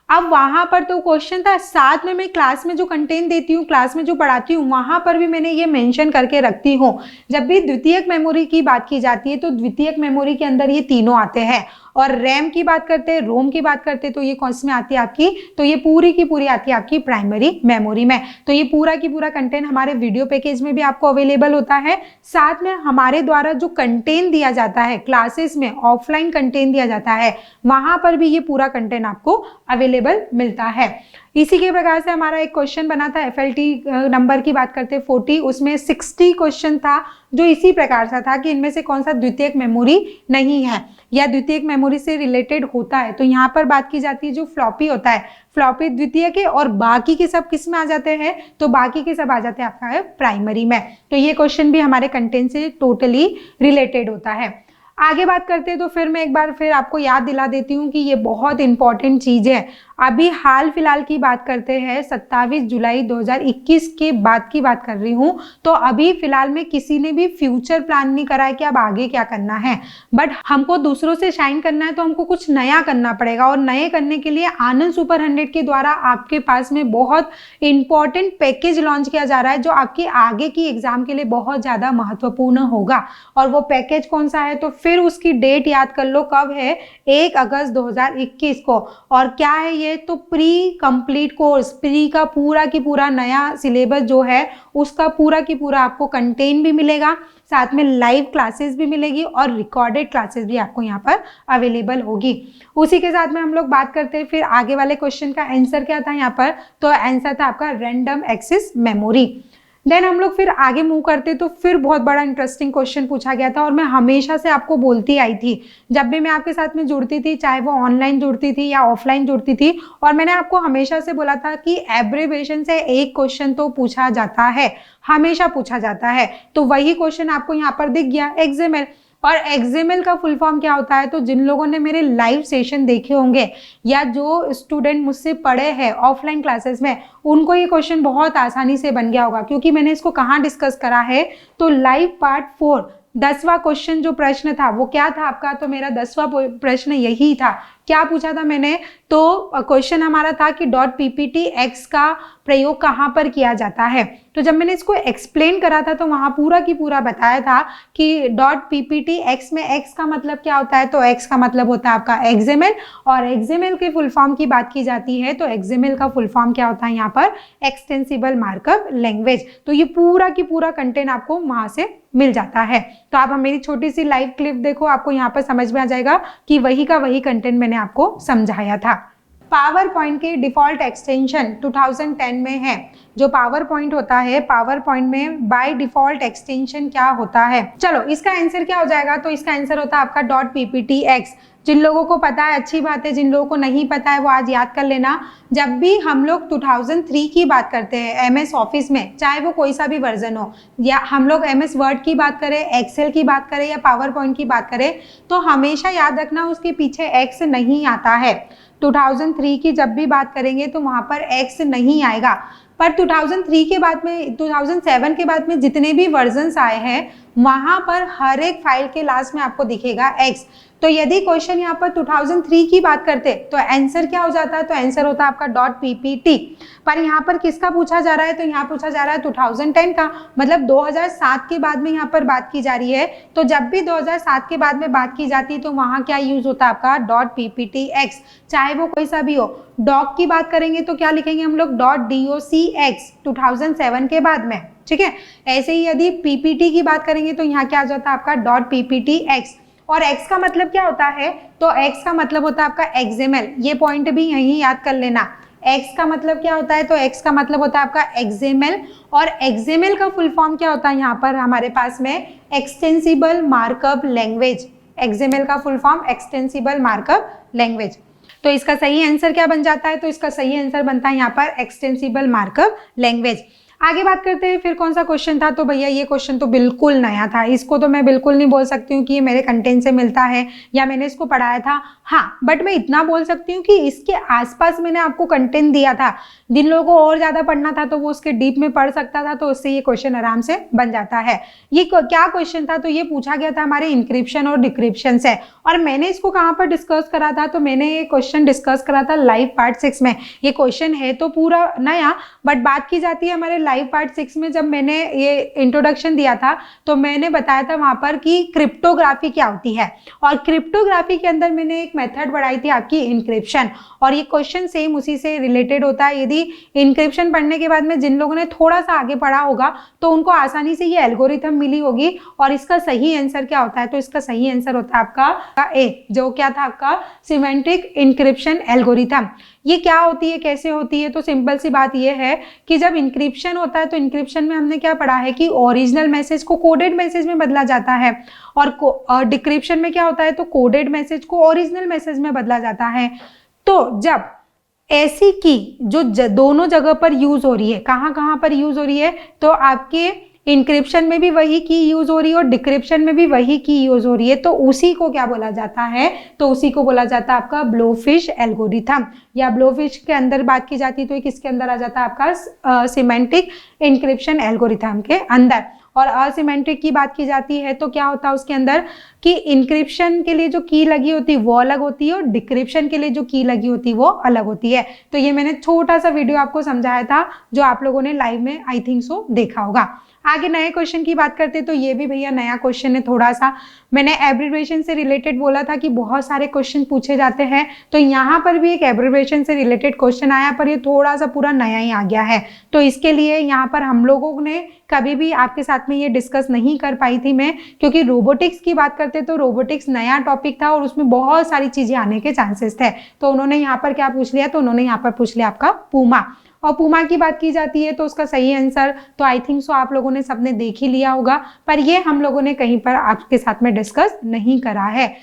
अब वहाँ पर तो क्वेश्चन था, साथ में मैं क्लास में जो कंटेंट देती हूँ, क्लास में जो पढ़ाती हूँ, वहाँ पर भी मैंने ये मेंशन करके रखती हूँ। जब भी द्वितीयक मेमोरी की बात की जाती है तो द्वितीयक मेमोरी के अंदर ये तीनों आते हैं। और रैम की बात करते हैं, रोम की बात करते हैं, तो ये कौन सी में आती है आपकी, तो ये पूरी की पूरी आती है आपकी प्राइमरी मेमोरी में। तो ये पूरा की पूरा कंटेंट हमारे वीडियो पैकेज में भी आपको अवेलेबल होता है। साथ में हमारे द्वारा जो कंटेंट दिया जाता है क्लासेस में, ऑफलाइन कंटेंट दिया जाता है, वहां पर भी ये पूरा कंटेंट आपको अवेलेबल मिलता है। इसी के प्रकार से हमारा एक क्वेश्चन बना था एफएलटी नंबर की बात करते 40, उसमें 60 क्वेश्चन था जो इसी प्रकार से था कि इनमें से कौन सा द्वितीयक मेमोरी नहीं है या द्वितीयक मेमोरी से रिलेटेड होता है। तो यहाँ पर बात की जाती है जो फ्लॉपी होता है, फ्लॉपी द्वितीयक है और बाकी के सब किस में आ जाते हैं, तो बाकी के सब आ जाते हैं आपका है प्राइमरी में। तो ये क्वेश्चन भी हमारे कंटेंट से टोटली रिलेटेड होता है। आगे बात करते हैं तो फिर मैं एक बार फिर आपको याद दिला देती हूँ कि ये बहुत इंपॉर्टेंट चीज़ है। अभी हाल फिलहाल की बात करते हैं, 27 जुलाई 2021 के बाद की बात कर रही हूँ। तो अभी फिलहाल में किसी ने भी फ्यूचर प्लान नहीं करा है कि अब आगे क्या करना है, बट हमको दूसरों से शाइन करना है तो हमको कुछ नया करना पड़ेगा। और नए करने के लिए आनंद सुपर 100 के द्वारा आपके पास में बहुत इंपॉर्टेंट पैकेज लॉन्च किया जा रहा है जो आपकी आगे की एग्जाम के लिए बहुत ज़्यादा महत्वपूर्ण होगा। और वो पैकेज कौन सा है, तो फिर उसकी डेट याद कर लो, कब है, 1 अगस्त 2021 को। और क्या है ये, तो प्री कंप्लीट कोर्स, प्री का पूरा की पूरा नया सिलेबस जो है उसका पूरा की पूरा आपको कंटेंट भी मिलेगा, साथ में लाइव क्लासेस भी मिलेगी और रिकॉर्डेड क्लासेस भी आपको यहाँ पर अवेलेबल होगी। उसी के साथ में हम लोग बात करते हैं फिर आगे वाले क्वेश्चन का आंसर क्या था यहाँ पर, तो आंसर था आपका रैंडम एक्सेस मेमोरी। देन हम लोग फिर आगे मूव करते तो फिर बहुत बड़ा इंटरेस्टिंग क्वेश्चन पूछा गया था और मैं हमेशा से आपको बोलती आई थी जब भी मैं आपके साथ में जुड़ती थी, चाहे वो ऑनलाइन जुड़ती थी या ऑफलाइन जुड़ती थी, और मैंने आपको हमेशा से बोला था कि एब्रिविएशन से एक क्वेश्चन तो पूछा जाता है, हमेशा पूछा जाता है। तो वही क्वेश्चन आपको यहाँ पर दिख गया, एक्सएमएल। और एक्सएमएल का फुल फॉर्म क्या होता है, तो जिन लोगों ने मेरे लाइव सेशन देखे होंगे या जो स्टूडेंट मुझसे पढ़े हैं ऑफलाइन क्लासेस में, उनको ये क्वेश्चन बहुत आसानी से बन गया होगा, क्योंकि मैंने इसको कहाँ डिस्कस करा है, तो लाइव पार्ट 4 10वां क्वेश्चन जो प्रश्न था वो क्या था आपका, तो मेरा 10वां प्रश्न यही था। क्या पूछा था मैंने, तो क्वेश्चन हमारा था कि डॉट पीपीटी एक्स का प्रयोग कहाँ पर किया जाता है। तो जब मैंने इसको एक्सप्लेन करा था तो वहाँ पूरा की पूरा बताया था कि डॉट पीपीटी एक्स में एक्स का मतलब क्या होता है, तो एक्स का मतलब होता है आपका एक्सएमएल, और एक्सएमएल के फुल फॉर्म की बात की जाती है तो एक्सएमएल का फुल फॉर्म क्या होता है यहाँ पर, एक्सटेंसिबल मार्कअप लैंग्वेज। तो ये पूरा की पूरा कंटेंट आपको वहाँ से मिल जाता है। तो आप मेरी छोटी सी लाइव क्लिप देखो, आपको यहाँ पर समझ में आ जाएगा कि वही का वही कंटेंट मैंने आपको समझाया था। पावर पॉइंट के डिफॉल्ट एक्सटेंशन 2010 में है। जो पावर पॉइंट होता है, पावर पॉइंट में बाय डिफॉल्ट एक्सटेंशन क्या होता है, चलो इसका आंसर क्या हो जाएगा, तो इसका आंसर होता है आपका डॉट पीपीटी एक्स। जिन लोगों को पता है अच्छी बात है, जिन लोगों को नहीं पता है वो आज याद कर लेना। जब भी हम लोग 2003 की बात करते हैं एमएस ऑफिस में, चाहे वो कोई सा भी वर्जन हो, या हम लोग एमएस वर्ड की बात करें, एक्सेल की बात करें या पावर पॉइंट की बात करें, तो हमेशा याद रखना उसके पीछे एक्स नहीं आता है। 2003 की जब भी बात करेंगे तो वहाँ पर एक्स नहीं आएगा, पर 2003 के बाद में 2007 के बाद में जितने भी वर्जन्स आए हैं वहाँ पर हर एक फाइल के लास्ट में आपको दिखेगा एक्स। तो यदि क्वेश्चन यहाँ पर 2003 की बात करते तो आंसर क्या हो जाता है, तो आंसर होता है आपका डॉट पीपीटी। पर यहाँ पर किसका पूछा जा रहा है, तो यहाँ पूछा जा रहा है 2010 का, मतलब 2007 के बाद में यहाँ पर बात की जा रही है। तो जब भी 2007 के बाद में बात की जाती है तो वहाँ क्या यूज होता है आपका, डॉट पीपीटी एक्स, चाहे वो कोई सा भी हो। डॉक की बात करेंगे तो क्या लिखेंगे हम लोग, डॉट डीओसी एक्स 2007 के बाद में, ठीक है। ऐसे ही यदि पीपीटी की बात करेंगे तो यहाँ क्या आ जाता है आपका डॉट पीपीटी एक्स। और x का मतलब क्या होता है, तो x का मतलब होता है आपका एक्सएमएल। ये पॉइंट भी यहीं याद कर लेना, x का मतलब क्या होता है, तो x का मतलब होता है आपका एक्सएमएल, और एक्सएमएल का फुल फॉर्म क्या होता है यहाँ पर हमारे पास में, एक्सटेंसिबल मार्कअप लैंग्वेज। एक्सएमएल का full form extensible markup language. तो इसका सही आंसर क्या बन जाता है, तो इसका सही आंसर बनता है यहाँ पर एक्सटेंसिबल मार्कअप लैंग्वेज। आगे बात करते हैं फिर कौन सा क्वेश्चन था, तो भैया ये क्वेश्चन तो बिल्कुल नया था, इसको तो मैं बिल्कुल नहीं बोल सकती हूँ कि ये मेरे कंटेंट से मिलता है या मैंने इसको पढ़ाया था। हाँ, बट मैं इतना बोल सकती हूँ कि इसके आसपास मैंने आपको कंटेंट दिया था। जिन लोगों को और ज़्यादा पढ़ना था तो वो उसके डीप में पढ़ सकता था, तो उससे ये क्वेश्चन आराम से बन जाता है। ये क्या क्वेश्चन था, तो ये पूछा गया था हमारे इंक्रिप्शन और डिक्रिप्शन से, और मैंने इसको कहाँ पर डिस्कस करा था, तो मैंने ये क्वेश्चन डिस्कस करा था लाइव पार्ट 6 में। ये क्वेश्चन है तो पूरा नया, बट बात की जाती है हमारे लाइव पार्ट 6 में। जब मैंने ये इंट्रोडक्शन दिया था तो मैंने बताया था वहां पर कि क्रिप्टोग्राफी क्या होती है, और क्रिप्टोग्राफी के अंदर मैंने एक मेथड बढ़ाई थी आपकी इंक्रिप्शन, और ये क्वेश्चन सेम उसी से रिलेटेड होता है। यदि इंक्रिप्शन पढ़ने के बाद में जिन लोगों ने थोड़ा सा आगे पढ़ा होगा तो उनको आसानी से ये एल्गोरिथम मिली होगी। और इसका सही आंसर क्या होता है, तो इसका सही आंसर होता है आपका ए, जो क्या था आपका सिमेंटिक इंक्रिप्शन एल्गोरिथम। ये क्या होती है, कैसे होती है, तो सिंपल सी बात ये है कि जब इंक्रिप्शन होता है तो इंक्रिप्शन में हमने क्या पढ़ा है कि ओरिजिनल मैसेज को कोडेड मैसेज में बदला जाता है, और डिक्रिप्शन में क्या होता है, तो कोडेड मैसेज को ओरिजिनल मैसेज में बदला जाता है। तो जब ऐसी की जो दोनों जगह पर यूज हो रही है, कहाँ कहाँ पर यूज हो रही है, तो आपके इंक्रिप्शन में भी वही की यूज हो रही है और डिक्रिप्शन में भी वही की यूज हो रही है, तो उसी को क्या बोला जाता है, तो उसी को बोला जाता है आपका ब्लोफिश एल्गोरिथम। या ब्लोफिश के अंदर बात की जाती है तो किसके अंदर आ जाता है आपका सिमेंटिक इंक्रिप्शन एल्गोरिथम के अंदर। और असिमेंट्रिक की बात की जाती है तो क्या होता है उसके अंदर कि इंक्रिप्शन के लिए जो की लगी होती है वो अलग होती है और डिक्रिप्शन के लिए जो की लगी होती है वो अलग होती है। तो ये मैंने छोटा सा वीडियो आपको समझाया था जो आप लोगों ने लाइव में आई थिंक सो देखा होगा। आगे नए क्वेश्चन की बात करते तो ये भी भैया नया क्वेश्चन है थोड़ा सा। मैंने एब्रिविएशन से रिलेटेड बोला था कि बहुत सारे क्वेश्चन पूछे जाते हैं, तो यहाँ पर भी एक एब्रिविएशन से रिलेटेड क्वेश्चन आया, पर ये थोड़ा सा पूरा नया ही आ गया है। तो इसके लिए यहाँ पर हम लोगों ने कभी भी आपके साथ में ये डिस्कस नहीं कर पाई थी मैं, क्योंकि रोबोटिक्स की बात करते तो रोबोटिक्स नया टॉपिक था और उसमें बहुत सारी चीजें आने के चांसेस थे। तो उन्होंने यहाँ पर क्या पूछ लिया, तो उन्होंने यहाँ पर पूछ लिया आपका पूमा। और पूमा की बात की जाती है तो उसका सही आंसर तो आई थिंक सो आप लोगों ने सबने देख ही लिया होगा, पर ये हम लोगों ने कहीं पर आपके साथ में डिस्कस नहीं करा है।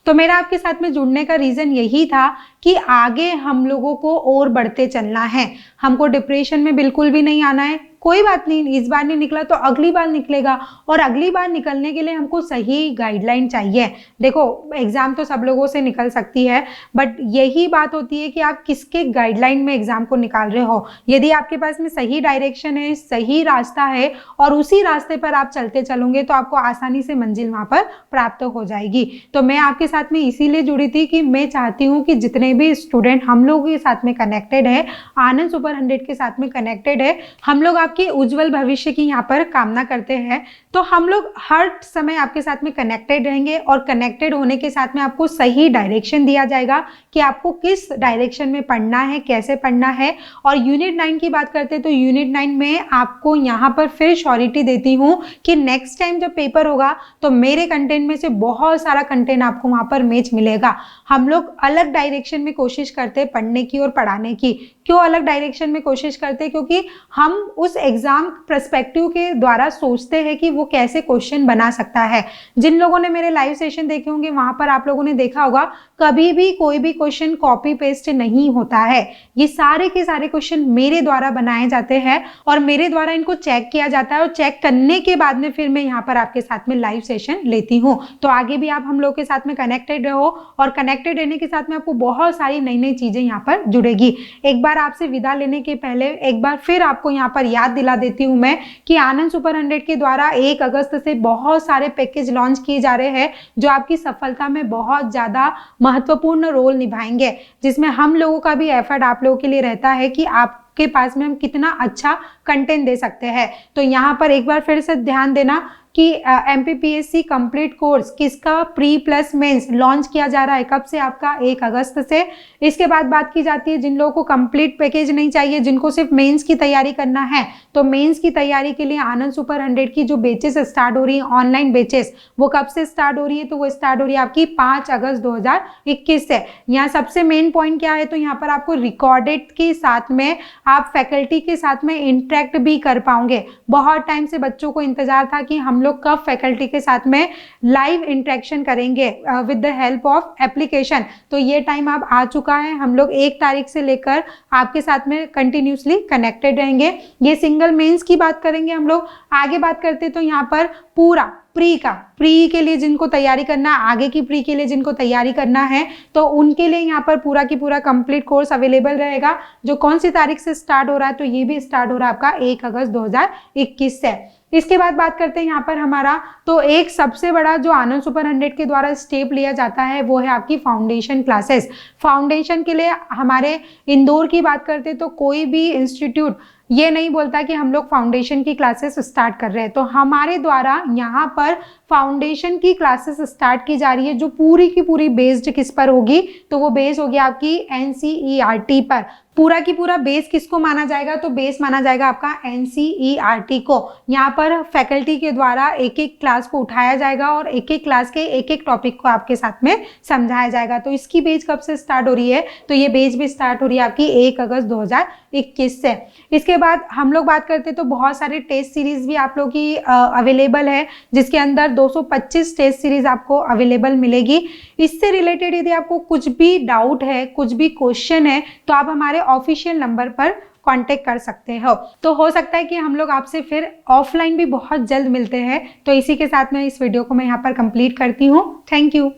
तो मेरा आपके साथ में जुड़ने का रीज़न यही था कि आगे हम लोगों को और बढ़ते चलना है, हमको डिप्रेशन में बिल्कुल भी नहीं आना है, कोई बात नहीं, इस बार नहीं निकला तो अगली बार निकलेगा, और अगली बार निकलने के लिए हमको सही गाइडलाइन चाहिए। देखो एग्जाम तो सब लोगों से निकल सकती है, बट यही बात होती है कि आप किसके गाइडलाइन में एग्जाम को निकाल रहे हो। यदि आपके पास में सही डायरेक्शन है, सही रास्ता है और उसी रास्ते पर आप चलते चलोगे तो आपको आसानी से मंजिल वहां पर प्राप्त हो जाएगी। तो मैं आपके साथ में इसीलिए जुड़ी थी कि मैं चाहती हूँ कि जितने भी स्टूडेंट हम लोग के साथ में कनेक्टेड है, आनंद सुपर 100 के साथ में कनेक्टेड है, हम लोग आपके उज्जवल भविष्य की यहाँ पर कामना करते हैं। तो हम लोग हर समय आपके साथ में कनेक्टेड रहेंगे और कनेक्टेड होने के साथ में आपको सही डायरेक्शन दिया जाएगा कि आपको किस डायरेक्शन में पढ़ना है, कैसे पढ़ना है। और यूनिट 9 की बात करते हैं तो यूनिट 9 में आपको यहाँ पर फिर श्योरिटी देती हूँ कि नेक्स्ट टाइम जब पेपर होगा तो मेरे कंटेंट में से बहुत सारा कंटेंट आपको वहां पर मैच मिलेगा। हम लोग अलग डायरेक्शन में कोशिश करते हैं पढ़ने की और पढ़ाने की। क्यों अलग डायरेक्शन में कोशिश करते हैं? क्योंकि हम उस एग्जाम पर्सपेक्टिव के द्वारा सोचते हैं कि वो कैसे क्वेश्चन बना सकता है। जिन लोगों ने मेरे लाइव सेशन देखे होंगे वहां पर आप लोगों ने देखा होगा कभी भी कोई भी क्वेश्चन कॉपी पेस्ट नहीं होता है। ये सारे के सारे क्वेश्चन मेरे द्वारा बनाए जाते हैं और मेरे द्वारा इनको चेक किया जाता है, और चेक करने के बाद में फिर मैं यहाँ पर आपके साथ में लाइव सेशन लेती हूँ। तो आगे भी आप हम लोग के साथ में कनेक्टेड रहो, और कनेक्टेड रहने के साथ में आपको बहुत सारी नई नई चीजें यहाँ पर जुड़ेगी। एक बार आपसे विदा लेने के पहले एक बार फिर आपको यहाँ पर याद दिला देती हूँ मैं कि आनंद सुपर 100 के द्वारा 1 अगस्त से बहुत सारे पैकेज लॉन्च किए जा रहे हैं जो आपकी सफलता में बहुत ज्यादा महत्वपूर्ण रोल निभाएंगे, जिसमें हम लोगों का भी एफर्ट आप लोगों के लिए रहता है कि आपके पास में हम कितना अच्छा कंटेंट दे सकते हैं। तो यहाँ पर एक बार फिर से ध्यान देना कि MPPSC कंप्लीट कोर्स किसका प्री प्लस मेंस लॉन्च किया जा रहा है, कब से? आपका 1 अगस्त से। इसके बाद बात की जाती है जिन लोगों को कंप्लीट पैकेज नहीं चाहिए, जिनको सिर्फ मेंस की तैयारी करना है, तो मेंस की तैयारी के लिए आनंद सुपर 100 की जो बेचेस स्टार्ट हो रही है, ऑनलाइन बेचेस, वो कब से स्टार्ट हो रही है? तो वो स्टार्ट हो रही है आपकी 5 अगस्त 2021 से। यहाँ सबसे मेन पॉइंट क्या है? तो यहाँ पर आपको रिकॉर्डेड के साथ में आप फैकल्टी के साथ में इंटरेक्ट भी कर पाओगे। बहुत टाइम से बच्चों को इंतजार था कि हम लोग कब फैकल्टी के साथ में लाइव इंटरेक्शन करेंगे with the help of application. तो ये टाइम अब आ चुका है। हम लोग 1 तारीख से लेकर आपके साथ में कंटिन्यूसली कनेक्टेड रहेंगे। ये सिंगल मेंस की बात करेंगे हम लोग। आगे बात करते तो यहाँ पर पूरा प्री के लिए जिनको तैयारी करना है, आगे की प्री के लिए जिनको तैयारी करना है, तो उनके लिए यहाँ पर पूरा की पूरा कंप्लीट कोर्स अवेलेबल रहेगा। जो कौन सी तारीख से स्टार्ट हो रहा है? तो ये भी स्टार्ट हो रहा है आपका 1 अगस्त 2021 से। इसके बाद बात करते हैं यहाँ पर हमारा, तो एक सबसे बड़ा जो आनंद सुपर 100 के द्वारा स्टेप लिया जाता है वो है आपकी फाउंडेशन क्लासेस। फाउंडेशन के लिए हमारे इंदौर की बात करते हैं तो कोई भी इंस्टीट्यूट ये नहीं बोलता कि हम लोग फाउंडेशन की क्लासेस स्टार्ट कर रहे हैं। तो हमारे द्वारा यहाँ पर फाउंडेशन की क्लासेस स्टार्ट की जा रही है, जो पूरी की पूरी बेस्ड किस पर होगी? तो वो बेस होगी आपकी NCERT पर। पूरा की पूरा बेस किसको माना जाएगा? तो बेस माना जाएगा आपका NCERT को। यहाँ पर फैकल्टी के द्वारा एक एक क्लास को उठाया जाएगा और एक एक क्लास के एक एक टॉपिक को आपके साथ में समझाया जाएगा। तो इसकी बेच कब से स्टार्ट हो रही है? तो ये बेच भी स्टार्ट हो रही है आपकी 1 अगस्त 2021 से। इसके बाद हम लोग बात करते तो बहुत सारे टेस्ट सीरीज भी आप लोग की अवेलेबल है, जिसके अंदर 225 टेस्ट सीरीज आपको अवेलेबल मिलेगी। इससे रिलेटेड यदि आपको कुछ भी डाउट है, कुछ भी क्वेश्चन है, तो आप हमारे ऑफिशियल नंबर पर कांटेक्ट कर सकते हो। तो हो सकता है कि हम लोग आपसे फिर ऑफलाइन भी बहुत जल्द मिलते हैं। तो इसी के साथ में इस वीडियो को मैं यहाँ पर कंप्लीट करती हूँ। Thank you.